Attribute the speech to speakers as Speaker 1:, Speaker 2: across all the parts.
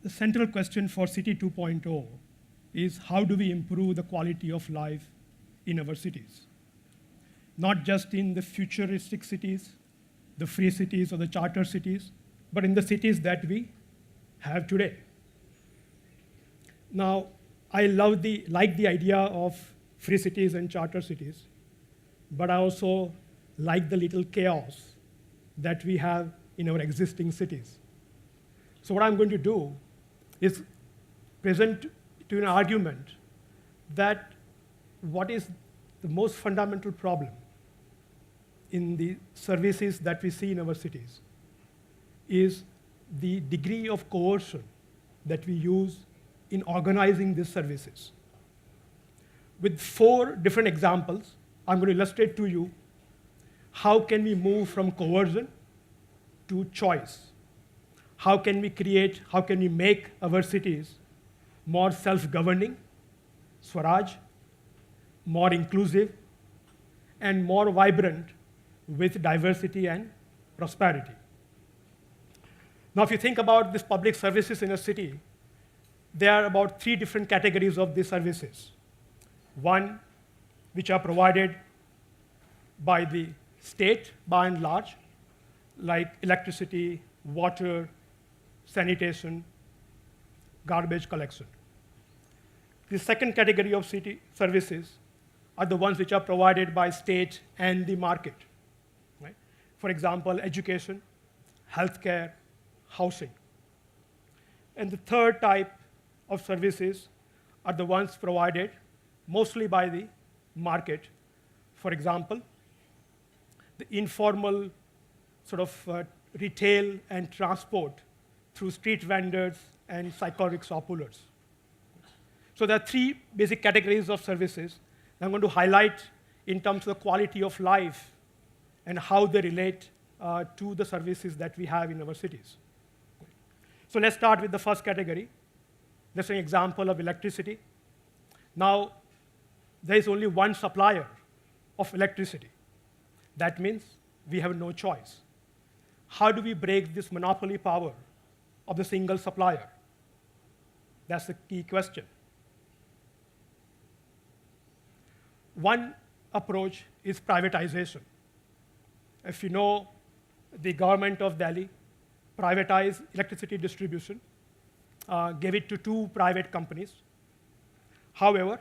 Speaker 1: the central question for City 2.0 is how do we improve the quality of life in our cities? Not just in the futuristic cities, the free cities or the charter cities, but in the cities that we have today. Now, I like the idea of free cities and charter cities, but I also like the little chaos that we have in our existing cities. So what I'm going to do is present to an argument that what is the most fundamental problem in the services that we see in our cities is the degree of coercion that we use in organizing these services. With 4 different examples, I'm going to illustrate to you how can we move from coercion to choice. How can we make our cities more self-governing, Swaraj, more inclusive, and more vibrant with diversity and prosperity. Now, if you think about these public services in a city, there are about 3 different categories of these services. One, which are provided by the state by and large, like electricity, water, sanitation, garbage collection. The second category of city services are the ones which are provided by state and the market. Right? For example, education, healthcare, housing. And the third type of services are the ones provided mostly by the market. For example, the informal sort of retail and transport through street vendors and cycle rickshaw pullers. So there are 3 basic categories of services that I'm going to highlight in terms of the quality of life and how they relate to the services that we have in our cities. So let's start with the first category. That's an example of electricity. Now, there is only one supplier of electricity. That means we have no choice. How do we break this monopoly power of the single supplier? That's the key question. One approach is privatization. If you know, the government of Delhi privatized electricity distribution, gave it to 2 private companies. However,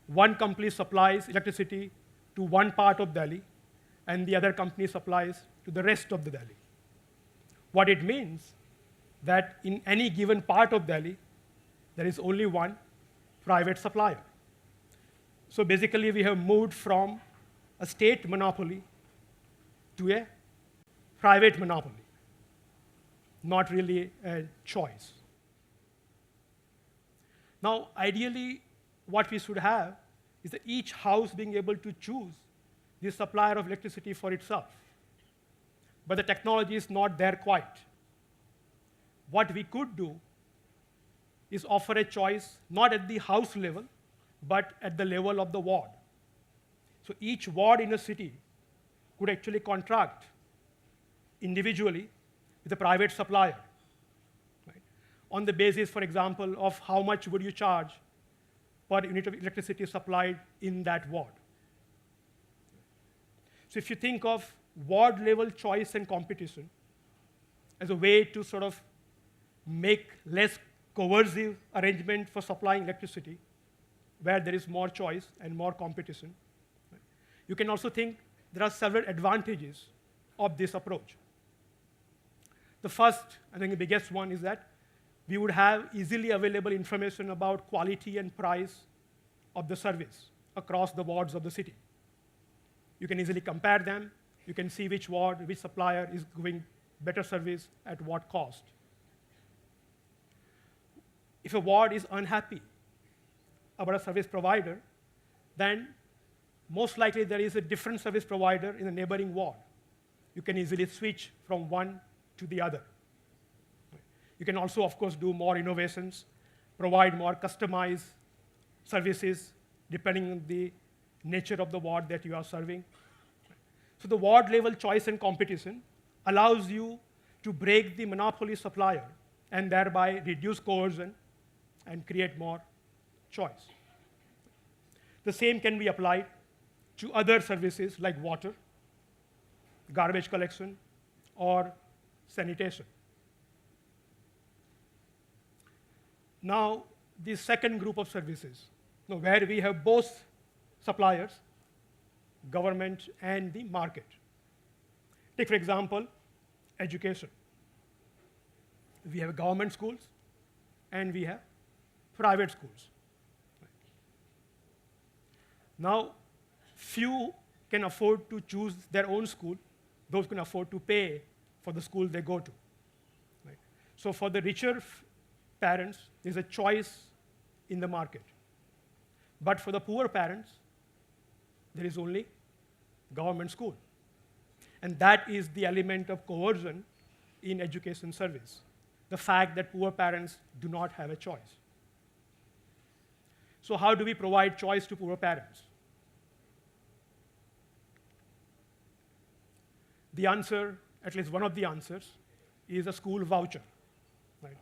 Speaker 1: one company supplies electricity to one part of Delhi, and the other company supplies to the rest of the Delhi. What it means that in any given part of Delhi, there is only one private supplier. So basically, we have moved from a state monopoly to a private monopoly, not really a choice. Now, ideally, what we should have is that each house being able to choose the supplier of electricity for itself. But the technology is not there quite. What we could do is offer a choice not at the house level, but at the level of the ward. So each ward in a city could actually contract individually with a private supplier, right? On the basis, for example, of how much would you charge per unit of electricity supplied in that ward. So if you think of ward level choice and competition as a way to sort of make less coercive arrangement for supplying electricity, where there is more choice and more competition, right? You can also think there are several advantages of this approach. The first, I think the biggest one, is that we would have easily available information about quality and price of the service across the wards of the city. You can easily compare them. You can see which ward, which supplier is giving better service at what cost. If a ward is unhappy about a service provider, then most likely there is a different service provider in the neighboring ward. You can easily switch from one to the other. You can also, of course, do more innovations, provide more customized services depending on the nature of the ward that you are serving. So the ward level choice and competition allows you to break the monopoly supplier and thereby reduce coercion and create more choice. The same can be applied to other services like water, garbage collection, or sanitation. Now, the second group of services, where we have both suppliers, government, and the market. Take, for example, education. We have government schools, and we have private schools. Now, few can afford to choose their own school. Those can afford to pay for the school they go to. Right? So for the richer parents, there's a choice in the market. But for the poor parents, there is only government school. And that is the element of coercion in education service, the fact that poor parents do not have a choice. So how do we provide choice to poor parents? The answer, at least one of the answers, is a school voucher. Right?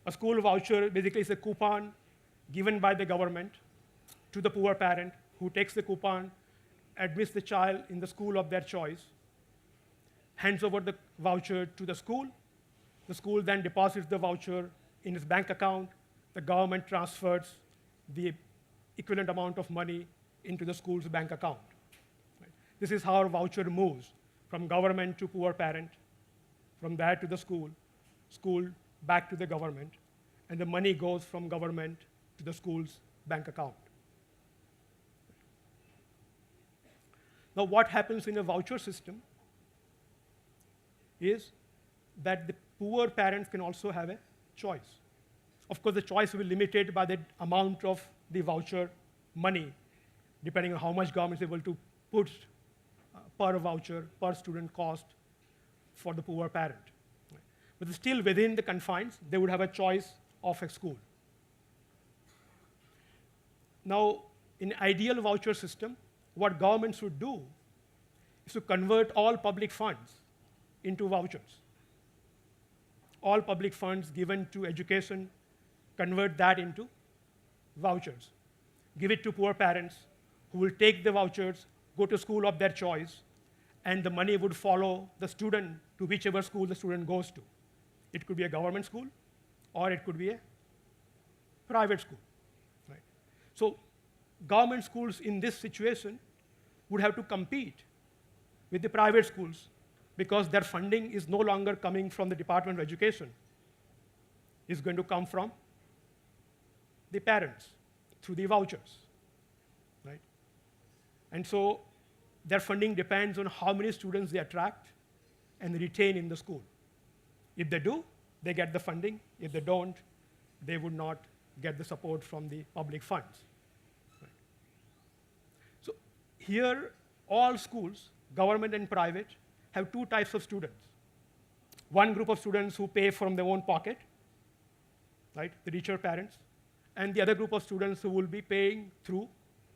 Speaker 1: A school voucher basically is a coupon given by the government to the poor parent who takes the coupon, admits the child in the school of their choice, hands over the voucher to the school then deposits the voucher in his bank account, the government transfers the equivalent amount of money into the school's bank account. Right? This is how our voucher moves from government to poor parent, from there to the school back to the government, and the money goes from government to the school's bank account. Now, what happens in a voucher system is that the poor parents can also have a choice. Of course, the choice will be limited by the amount of the voucher money, depending on how much government is able to put per voucher, per student cost for the poor parent. But still within the confines, they would have a choice of a school. Now, in ideal voucher system, what governments would do is to convert all public funds into vouchers. All public funds given to education, convert that into vouchers. Give it to poor parents who will take the vouchers, go to school of their choice, and the money would follow the student to whichever school the student goes to. It could be a government school, or it could be a private school. Right? So government schools in this situation would have to compete with the private schools because their funding is no longer coming from the Department of Education. It's going to come from the parents through the vouchers. Right? And so their funding depends on how many students they attract and retain in the school. If they do, they get the funding. If they don't, they would not get the support from the public funds. Right. So here, all schools, government and private, have two types of students. One group of students who pay from their own pocket, right, the richer parents, and the other group of students who will be paying through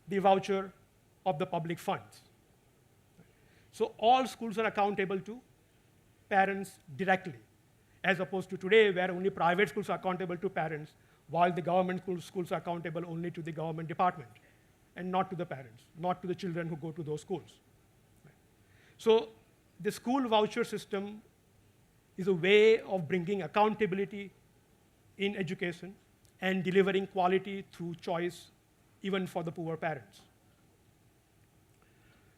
Speaker 1: the voucher of the public funds. So all schools are accountable to parents directly, as opposed to today where only private schools are accountable to parents, while the government schools are accountable only to the government department, and not to the parents, not to the children who go to those schools. Right. So the school voucher system is a way of bringing accountability in education and delivering quality through choice, even for the poor parents.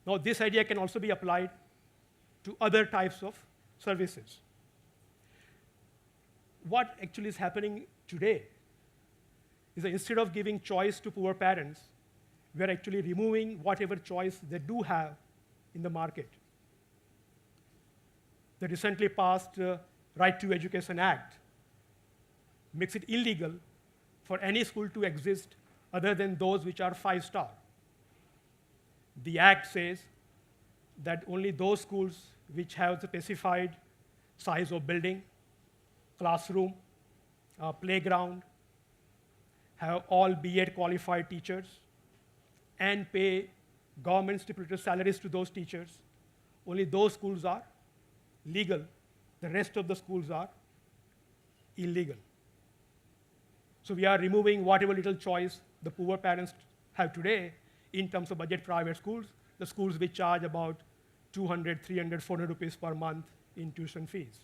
Speaker 1: Now, this idea can also be applied to other types of services. What actually is happening today is that instead of giving choice to poor parents, we are actually removing whatever choice they do have in the market. The recently passed Right to Education Act makes it illegal for any school to exist other than those which are 5-star. The act says that only those schools which have the specified size of building, classroom, playground, have all B.Ed qualified teachers, and pay government stipulated salaries to those teachers, only those schools are legal. The rest of the schools are illegal. So we are removing whatever little choice the poor parents have today in terms of budget private schools, the schools which charge about 200, 300, 400 rupees per month in tuition fees.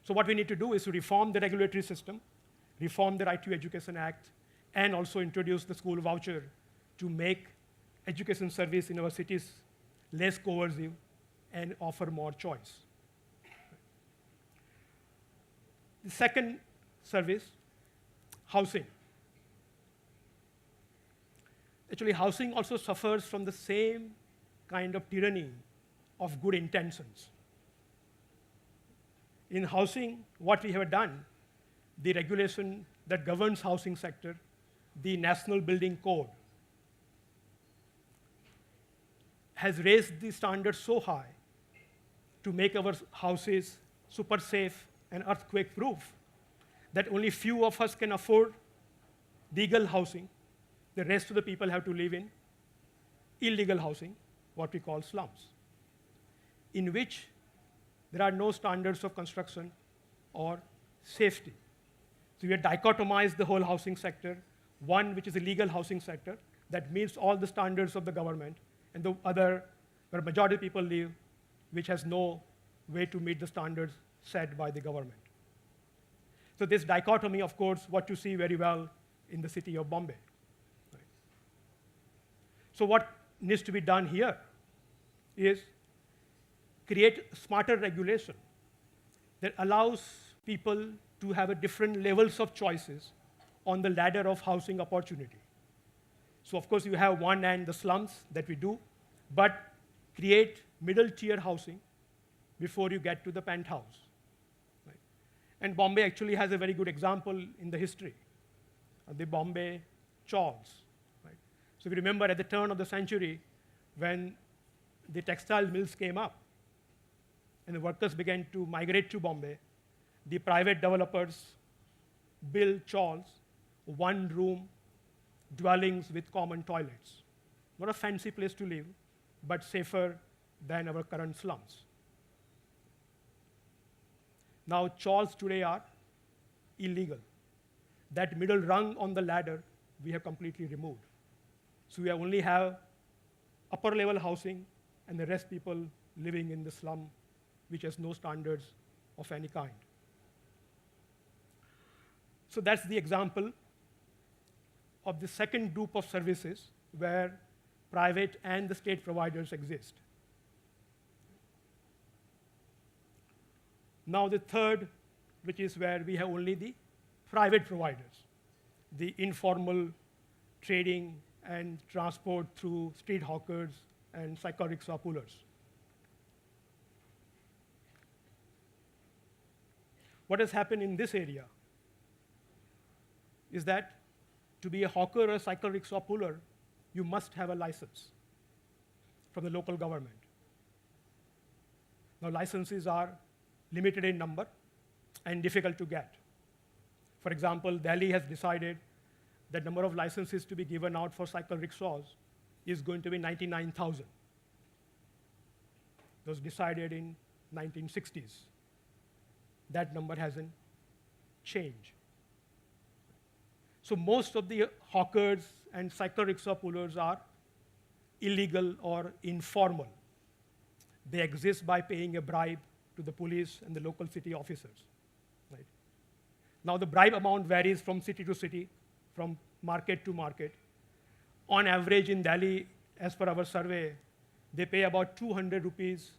Speaker 1: So what we need to do is to reform the regulatory system, reform the Right to Education Act, and also introduce the school voucher to make education service in our cities less coercive and offer more choice. The second service, housing. Actually, housing also suffers from the same kind of tyranny of good intentions. In housing, what we have done, the regulation that governs housing sector, the National Building Code, has raised the standards so high to make our houses super safe and earthquake proof that only few of us can afford legal housing. The rest of the people have to live in illegal housing, what we call slums, in which there are no standards of construction or safety. So we have dichotomized the whole housing sector, one which is a legal housing sector that meets all the standards of the government, and the other where majority of people live, which has no way to meet the standards set by the government. So this dichotomy, of course, what you see very well in the city of Bombay. Right? So what needs to be done here is create smarter regulation that allows people to have a different levels of choices on the ladder of housing opportunity. So of course you have one end, the slums that we do, but create middle tier housing before you get to the penthouse. Right? And Bombay actually has a very good example in the history, the Bombay chawls. Right? So if you remember at the turn of the century, when the textile mills came up and the workers began to migrate to Bombay, the private developers built chawls, one-room dwellings with common toilets. Not a fancy place to live, but safer than our current slums. Now, chawls today are illegal. That middle rung on the ladder, we have completely removed. So we only have upper level housing and the rest people living in the slum, which has no standards of any kind. So that's the example of the second group of services where private and the state providers exist. Now the third, which is where we have only the private providers, the informal trading and transport through street hawkers and cycle rickshaw pullers. What has happened in this area is that to be a hawker or a cycle rickshaw puller, you must have a license from the local government. Now, licenses are limited in number and difficult to get. For example, Delhi has decided that number of licenses to be given out for cycle rickshaws is going to be 99,000. It was decided in 1960s. That number hasn't changed. So most of the hawkers and cycle rickshaw pullers are illegal or informal. They exist by paying a bribe to the police and the local city officers. Right? Now the bribe amount varies from city to city, from market to market. On average in Delhi, as per our survey, they pay about 200 rupees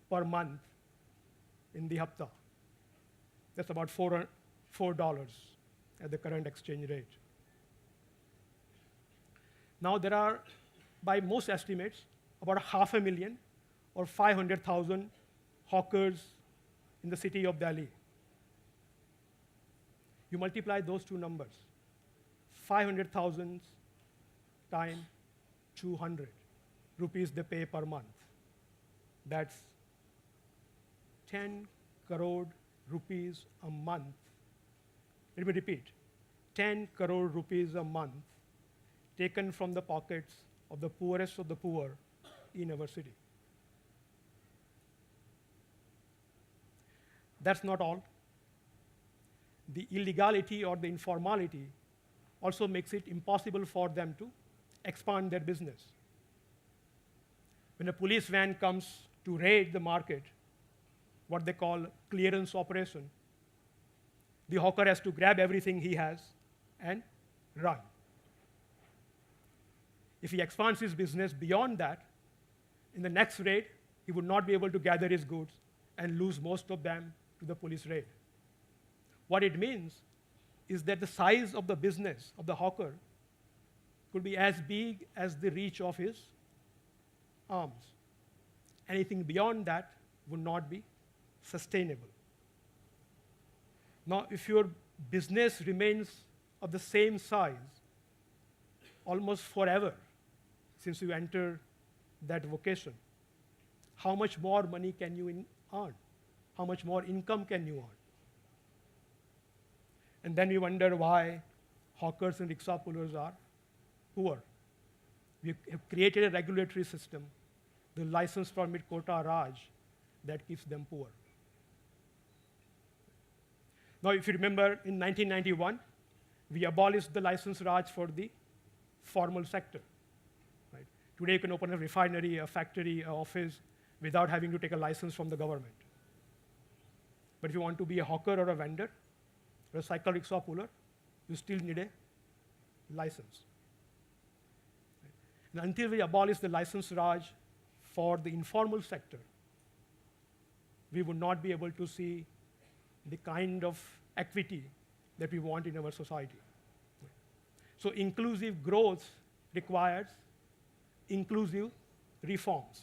Speaker 1: per month in the hafta. That's about $4 at the current exchange rate. Now there are, by most estimates, about 500,000 or 500,000 hawkers in the city of Delhi. You multiply those two numbers, 500,000 times 200 rupees they pay per month. That's 10 crore rupees a month. Let me repeat, 10 crore rupees a month taken from the pockets of the poorest of the poor in our city. That's not all. The illegality or the informality also makes it impossible for them to expand their business. When a police van comes to raid the market, what they call clearance operation, the hawker has to grab everything he has and run. If he expands his business beyond that, in the next raid, he would not be able to gather his goods and lose most of them to the police raid. What it means is that the size of the business of the hawker could be as big as the reach of his arms. Anything beyond that would not be sustainable. Now, if your business remains of the same size almost forever since you enter that vocation, how much more money can you earn? How much more income can you earn? And then we wonder why hawkers and rickshaw pullers are poor. We have created a regulatory system, the license permit quota Raj, that keeps them poor. Now, if you remember, in 1991, we abolished the license Raj for the formal sector. Right? Today, you can open a refinery, a factory, an office without having to take a license from the government. But if you want to be a hawker or a vendor, or a cycle rickshaw puller, you still need a license. Right? And until we abolish the license Raj for the informal sector, we would not be able to see the kind of equity that we want in our society. So inclusive growth requires inclusive reforms,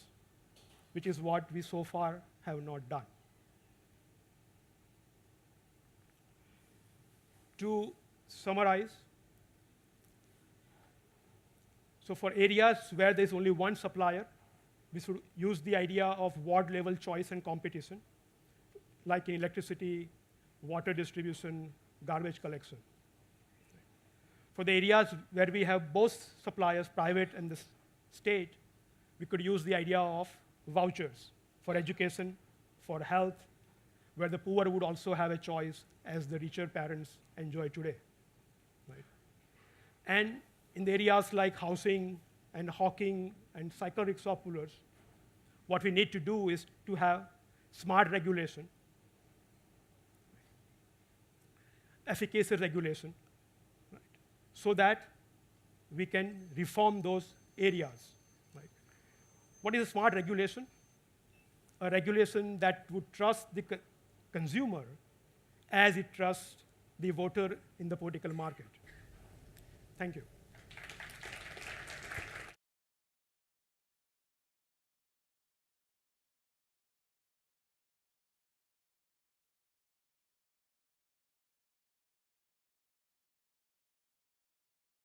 Speaker 1: which is what we so far have not done. To summarize, so for areas where there's only one supplier, we should use the idea of ward-level choice and competition, like in electricity, water distribution, garbage collection. For the areas where we have both suppliers, private and the state, we could use the idea of vouchers for education, for health, where the poor would also have a choice as the richer parents enjoy today. Right? And in the areas like housing and hawking and cycle rickshaw pullers, what we need to do is to have smart regulation, efficacious regulation, right, so that we can reform those areas. Right? What is a smart regulation? A regulation that would trust the consumer as it trusts the voter in the political market. Thank you.